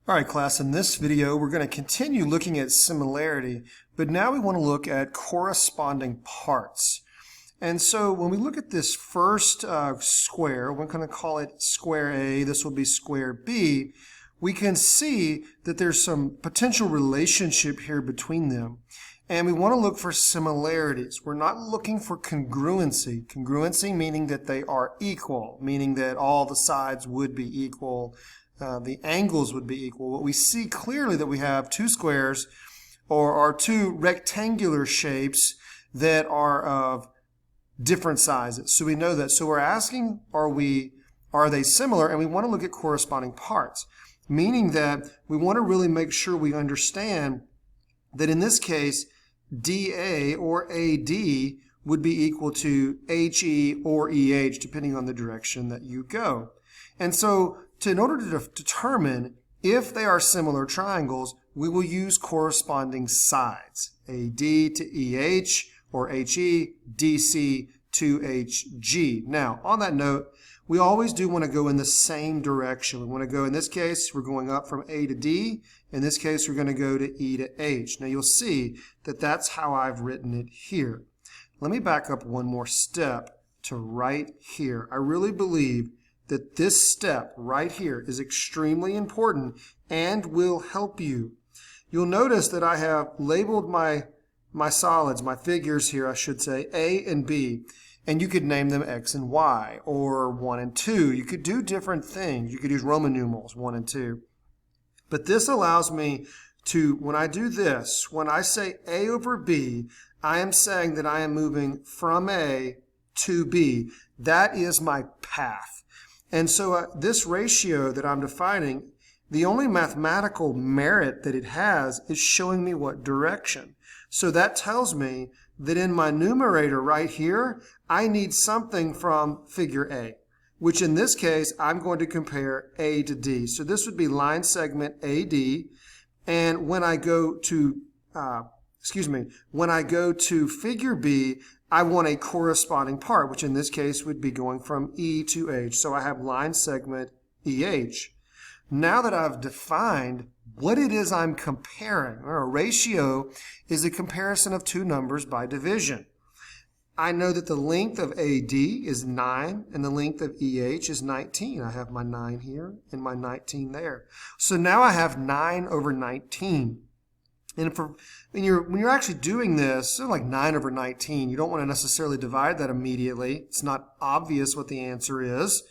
All right, class, in this video, we're going to continue looking at similarity, but now we want to look at corresponding parts. And so when we look at this first square, we're going to call it square A, this will be square B, we can see that there's some potential relationship here between them. And we want to look for similarities. We're not looking for congruency. Congruency meaning that they are equal, meaning that all the sides would be equal. The angles would be equal. What we see clearly that we have two squares or two rectangular shapes that are of different sizes. So we know that. So we're asking, are they similar? And we want to look at corresponding parts, meaning that we want to really make sure we understand that in this case, DA or AD would be equal to HE or EH, depending on the direction that you go. And so in order to determine if they are similar triangles, we will use corresponding sides, AD to EH or HE, DC to HG. Now, on that note, we always do want to go in the same direction. We want to go, in this case, we're going up from A to D. In this case, we're going to go to E to H. Now, you'll see that that's how I've written it here. Let me back up one more step to right here. I really believe that this step right here is extremely important and will help you. You'll notice that I have labeled my solids, my figures here, I should say, A and B. And you could name them X and Y, or 1 and 2. You could do different things. You could use Roman numerals, 1 and 2. But this allows me to, when I do this, when I say A over B, I am saying that I am moving from A to B. That is my path. And so this ratio that I'm defining, the only mathematical merit that it has is showing me what direction. So that tells me that in my numerator right here, I need something from figure A, which in this case, I'm going to compare A to D. So this would be line segment AD. And when I go to, when I go to figure B, I want a corresponding part, which in this case would be going from E to H. So I have line segment EH. Now that I've defined what it is I'm comparing, or a ratio is a comparison of two numbers by division. I know that the length of AD is 9 and the length of EH is 19. I have my 9 here and my 19 there. So now I have 9 over 19. And when you're actually doing this, so like 9 over 19, you don't want to necessarily divide that immediately. It's not obvious what the answer is.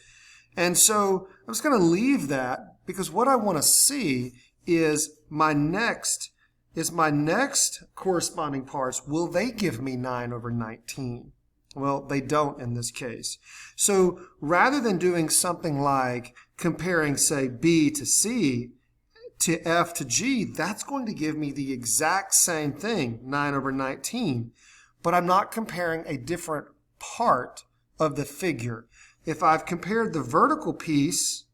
And so I'm just going to leave that because what I want to see is my next corresponding parts. Will they give me 9 over 19? Well, they don't in this case. So rather than doing something like comparing, say, B to C to F to G, that's going to give me the exact same thing, 9 over 19. But I'm not comparing a different part of the figure. If I've compared the vertical piece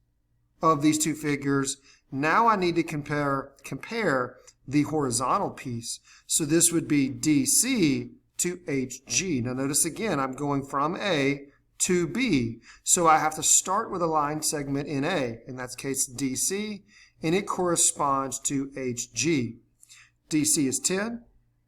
of these two figures, now I need to compare the horizontal piece. So this would be DC to HG. Now notice again, I'm going from A to B. So I have to start with a line segment in A, in that case DC, and it corresponds to HG. DC is 10,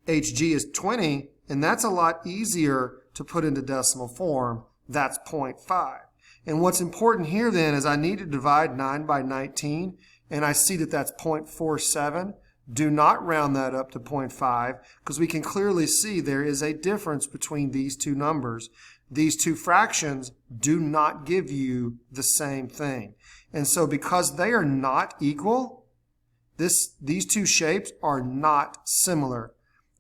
HG is 20, and that's a lot easier to put into decimal form. That's 0.5. And what's important here then is I need to divide 9 by 19, and I see that that's 0.47. Do not round that up to 0.5 because we can clearly see there is a difference between these two numbers. These two fractions do not give you the same thing. And so because they are not equal, these two shapes are not similar.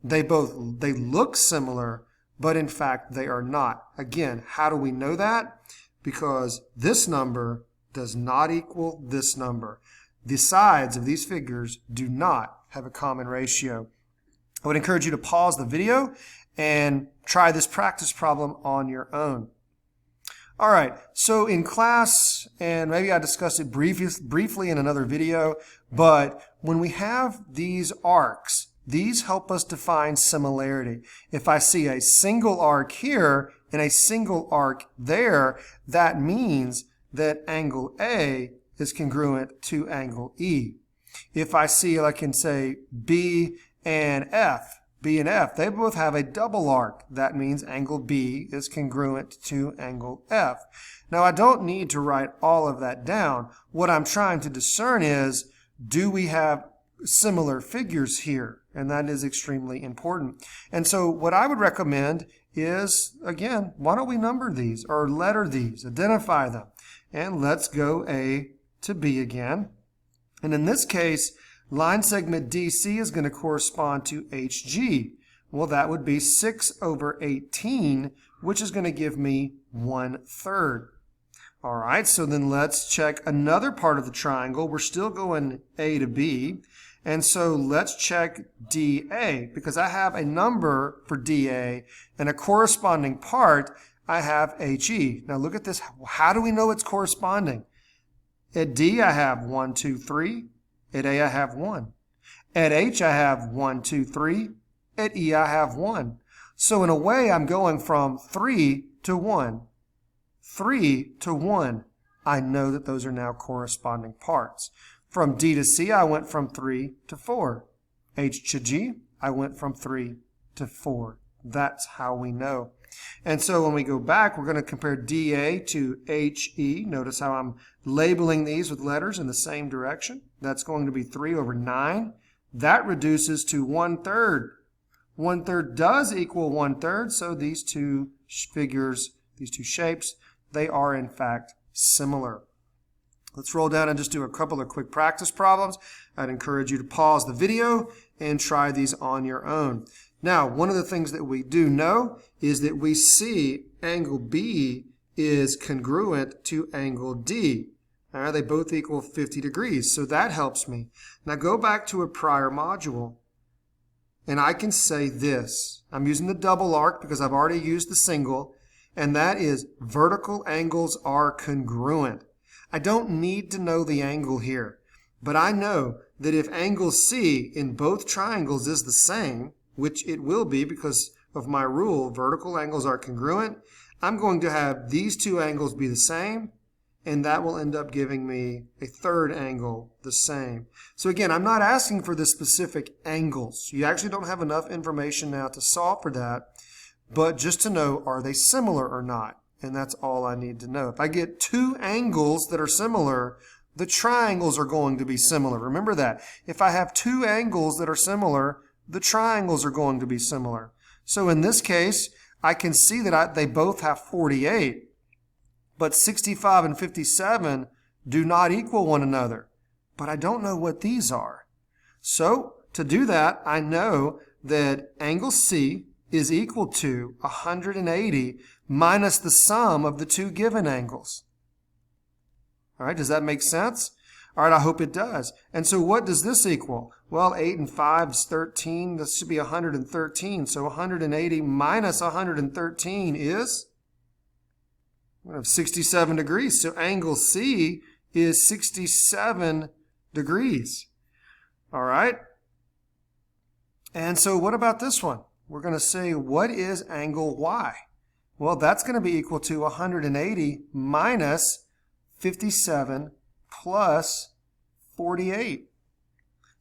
They look similar, but in fact they are not. Again, how do we know that? Because this number does not equal this number. The sides of these figures do not have a common ratio. I would encourage you to pause the video and try this practice problem on your own. All right, so in class, and maybe I discussed it briefly in another video, but when we have these arcs, these help us define similarity. If I see a single arc here and a single arc there, that means that angle A is congruent to angle E. If I see, I can say B and F. B and F, they both have a double arc. That means angle B is congruent to angle F. Now, I don't need to write all of that down. What I'm trying to discern is, do we have similar figures here? And that is extremely important. And so what I would recommend is, again, why don't we number these or letter these, identify them. And let's go A to B again. And in this case, line segment DC is going to correspond to HG. Well, that would be 6/18, which is going to give me 1/3. All right, so then let's check another part of the triangle. We're still going A to B. And so let's check DA, because I have a number for DA and a corresponding part, I have HE. Now look at this. How do we know it's corresponding? At D, I have 1, 2, 3. At A, I have 1. At H, I have 1, 2, 3. At E, I have 1. So in a way, I'm going from 3 to 1. 3 to 1. I know that those are now corresponding parts. From D to C, I went from 3 to 4. H to G, I went from 3 to 4. That's how we know. And so when we go back, we're going to compare DA to HE. Notice how I'm labeling these with letters in the same direction. That's going to be 3/9. That reduces to 1/3. 1/3 does equal 1/3, so these two figures, these two shapes, they are in fact similar. Let's roll down and just do a couple of quick practice problems. I'd encourage you to pause the video and try these on your own. Now, one of the things that we do know is that we see angle B is congruent to angle D. All right, they both equal 50 degrees, so that helps me. Now go back to a prior module, and I can say this. I'm using the double arc because I've already used the single, and that is vertical angles are congruent. I don't need to know the angle here, but I know that if angle C in both triangles is the same, which it will be because of my rule, vertical angles are congruent, I'm going to have these two angles be the same, and that will end up giving me a third angle the same. So again, I'm not asking for the specific angles. You actually don't have enough information now to solve for that, but just to know, are they similar or not? And that's all I need to know. If I get two angles that are similar, the triangles are going to be similar. Remember that. If I have two angles that are similar, the triangles are going to be similar. So in this case, I can see that they both have 48, but 65 and 57 do not equal one another. But I don't know what these are. So to do that, I know that angle C is equal to 180 minus the sum of the two given angles. All right, does that make sense? All right, I hope it does. And so what does this equal? Well, 8 and 5 is 13. This should be 113. So 180 minus 113 is 67 degrees. So angle C is 67 degrees. All right. And so what about this one? We're going to say, what is angle Y? Well, that's going to be equal to 180 minus 57 plus 48.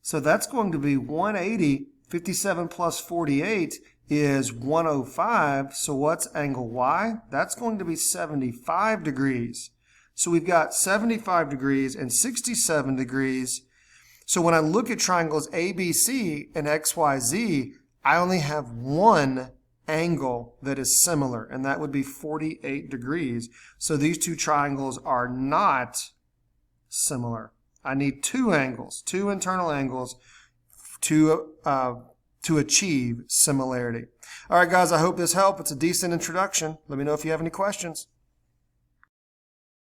So that's going to be 180. 57 plus 48 is 105. So what's angle Y? That's going to be 75 degrees. So we've got 75 degrees and 67 degrees. So when I look at triangles ABC and XYZ, I only have one angle that is similar, and that would be 48 degrees. So these two triangles are not similar. I need two angles, two internal angles to achieve similarity. All right, guys, I hope this helped. It's a decent introduction. Let me know if you have any questions.